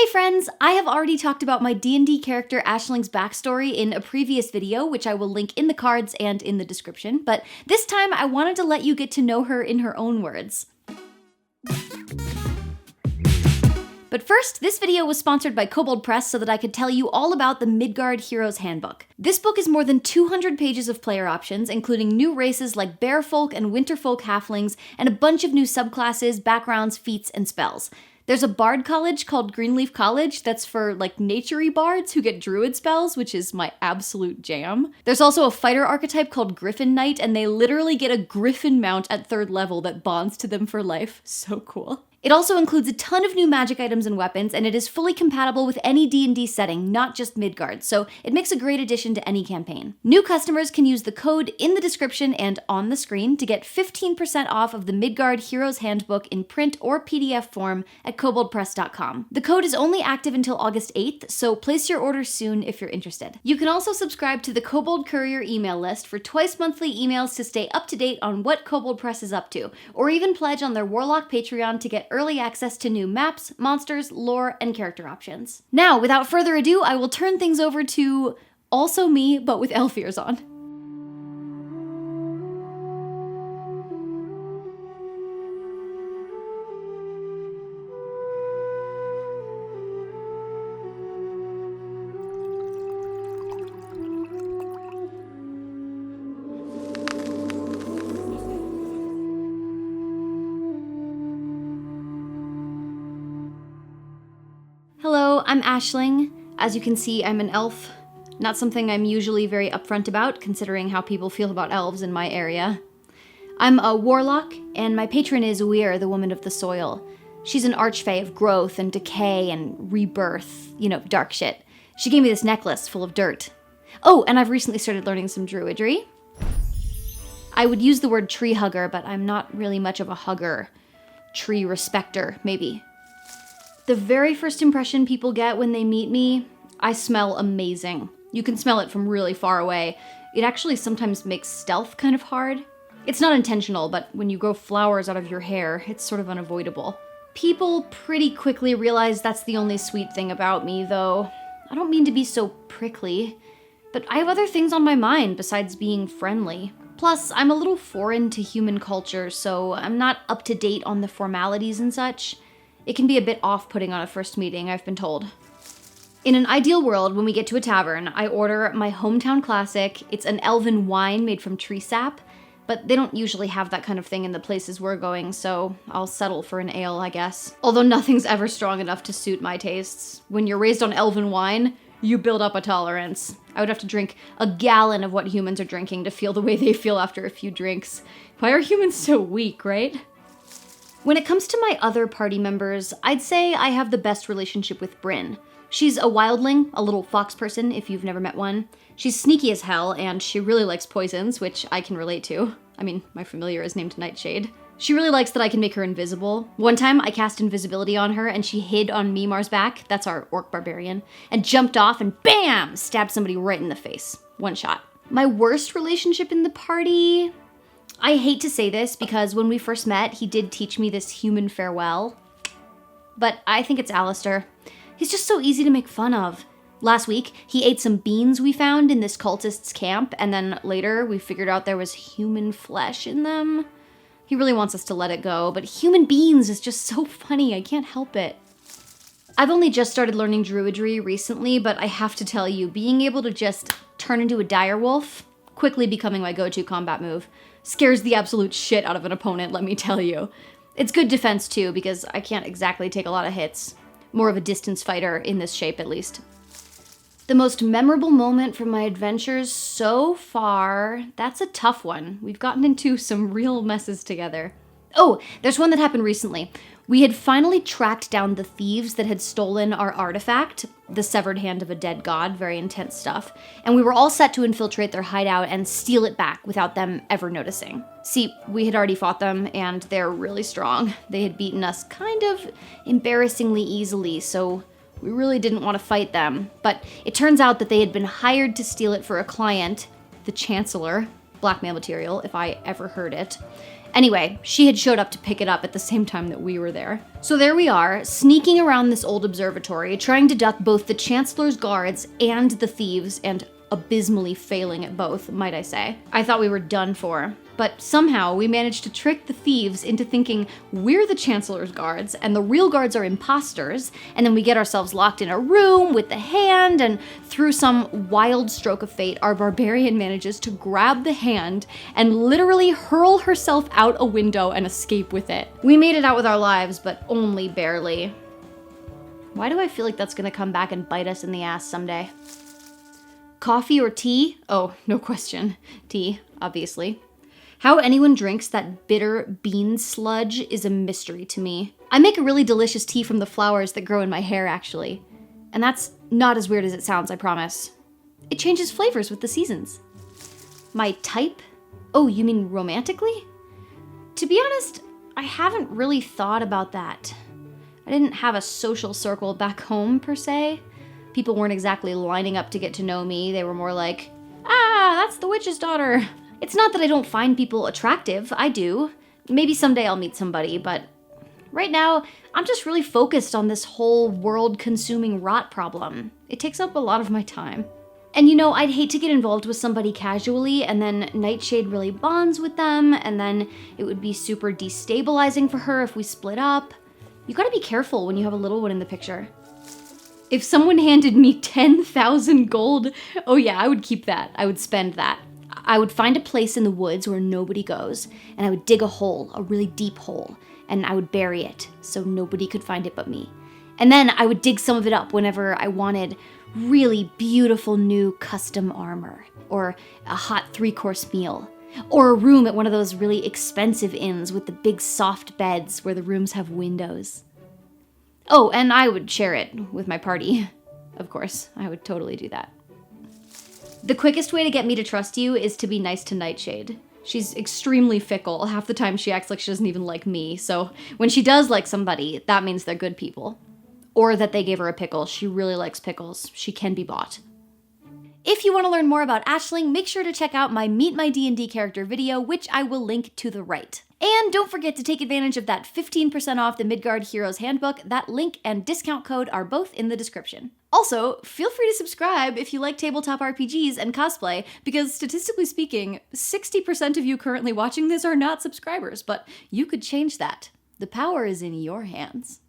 Hey friends! I have already talked about my D&D character Ashling's backstory in a previous video, which I will link in the cards and in the description, but this time I wanted to let you get to know her in her own words. But first, this video was sponsored by Kobold Press so that I could tell you all about the MIDGARD Heroes Handbook. This book is more than 200 pages of player options, including new races like Bearfolk and Winterfolk halflings, and a bunch of new subclasses, backgrounds, feats, and spells. There's a bard college called Greenleaf College that's for, like, nature-y bards who get druid spells, which is my absolute jam. There's also a fighter archetype called Griffin Knight, and they literally get a griffin mount at 3rd level that bonds to them for life. So cool. It also includes a ton of new magic items and weapons, and it is fully compatible with any D&D setting, not just Midgard, so it makes a great addition to any campaign. New customers can use the code in the description and on the screen to get 15% off of the Midgard Heroes Handbook in print or PDF form at koboldpress.com. The code is only active until August 8th, so place your order soon if you're interested. You can also subscribe to the Kobold Courier email list for twice monthly emails to stay up to date on what Kobold Press is up to, or even pledge on their Warlock Patreon to get early access to new maps, monsters, lore, and character options. Now, without further ado, I will turn things over to also me, but with elf ears on. Hello, I'm Aishling. As you can see, I'm an elf. Not something I'm usually very upfront about, considering how people feel about elves in my area. I'm a warlock, and my patron is Weir, the woman of the soil. She's an archfey of growth and decay and rebirth, you know, dark shit. She gave me this necklace full of dirt. Oh, and I've recently started learning some druidry. I would use the word tree hugger, but I'm not really much of a hugger. Tree respecter, maybe. The very first impression people get when they meet me, I smell amazing. You can smell it from really far away. It actually sometimes makes stealth kind of hard. It's not intentional, but when you grow flowers out of your hair, it's sort of unavoidable. People pretty quickly realize that's the only sweet thing about me, though. I don't mean to be so prickly, but I have other things on my mind besides being friendly. Plus, I'm a little foreign to human culture, so I'm not up to date on the formalities and such. It can be a bit off-putting on a first meeting, I've been told. In an ideal world, when we get to a tavern, I order my hometown classic. It's an elven wine made from tree sap, but they don't usually have that kind of thing in the places we're going, so I'll settle for an ale, I guess. Although nothing's ever strong enough to suit my tastes. When you're raised on elven wine, you build up a tolerance. I would have to drink a gallon of what humans are drinking to feel the way they feel after a few drinks. Why are humans so weak, right? When it comes to my other party members, I'd say I have the best relationship with Bryn. She's a wildling, a little fox person if you've never met one. She's sneaky as hell, and she really likes poisons, which I can relate to. I mean, my familiar is named Nightshade. She really likes that I can make her invisible. One time, I cast invisibility on her, and she hid on Mimar's back, that's our orc barbarian, and jumped off and BAM! Stabbed somebody right in the face. One shot. My worst relationship in the party? I hate to say this because when we first met, he did teach me this human farewell. But I think it's Alistair. He's just so easy to make fun of. Last week, he ate some beans we found in this cultist's camp, and then later we figured out there was human flesh in them. He really wants us to let it go, but human beans is just so funny, I can't help it. I've only just started learning druidry recently, but I have to tell you, being able to just turn into a direwolf, quickly becoming my go-to combat move, scares the absolute shit out of an opponent, let me tell you. It's good defense too, because I can't exactly take a lot of hits. More of a distance fighter in this shape, at least. The most memorable moment from my adventures so far, that's a tough one. We've gotten into some real messes together. Oh, there's one that happened recently. We had finally tracked down the thieves that had stolen our artifact, the severed hand of a dead god, very intense stuff, and we were all set to infiltrate their hideout and steal it back without them ever noticing. See, we had already fought them, and they're really strong. They had beaten us kind of embarrassingly easily, so we really didn't want to fight them. But it turns out that they had been hired to steal it for a client, the Chancellor, blackmail material, if I ever heard it. Anyway, she had showed up to pick it up at the same time that we were there. So there we are, sneaking around this old observatory, trying to duck both the Chancellor's guards and the thieves, and abysmally failing at both, might I say. I thought we were done for. But somehow we managed to trick the thieves into thinking we're the Chancellor's guards and the real guards are imposters, and then we get ourselves locked in a room with the hand, and through some wild stroke of fate, our barbarian manages to grab the hand and literally hurl herself out a window and escape with it. We made it out with our lives, but only barely. Why do I feel like that's gonna come back and bite us in the ass someday? Coffee or tea? Oh, no question. Tea, obviously. How anyone drinks that bitter bean sludge is a mystery to me. I make a really delicious tea from the flowers that grow in my hair, actually. And that's not as weird as it sounds, I promise. It changes flavors with the seasons. My type? Oh, you mean romantically? To be honest, I haven't really thought about that. I didn't have a social circle back home, per se. People weren't exactly lining up to get to know me. They were more like, ah, that's the witch's daughter. It's not that I don't find people attractive, I do. Maybe someday I'll meet somebody, but right now, I'm just really focused on this whole world-consuming rot problem. It takes up a lot of my time. And you know, I'd hate to get involved with somebody casually, and then Nightshade really bonds with them, and then it would be super destabilizing for her if we split up. You gotta be careful when you have a little one in the picture. If someone handed me 10,000 gold, oh yeah, I would keep that. I would spend that. I would find a place in the woods where nobody goes, and I would dig a hole, a really deep hole, and I would bury it so nobody could find it but me. And then I would dig some of it up whenever I wanted really beautiful new custom armor, or a hot 3-course meal, or a room at one of those really expensive inns with the big soft beds where the rooms have windows. Oh, and I would share it with my party. Of course, I would totally do that. The quickest way to get me to trust you is to be nice to Nightshade. She's extremely fickle. Half the time she acts like she doesn't even like me, so when she does like somebody, that means they're good people. Or that they gave her a pickle. She really likes pickles. She can be bought. If you want to learn more about Aisling, make sure to check out my Meet My D&D Character video, which I will link to the right. And don't forget to take advantage of that 15% off the MIDGARD Heroes Handbook. That link and discount code are both in the description. Also, feel free to subscribe if you like tabletop RPGs and cosplay, because statistically speaking, 60% of you currently watching this are not subscribers, but you could change that. The power is in your hands.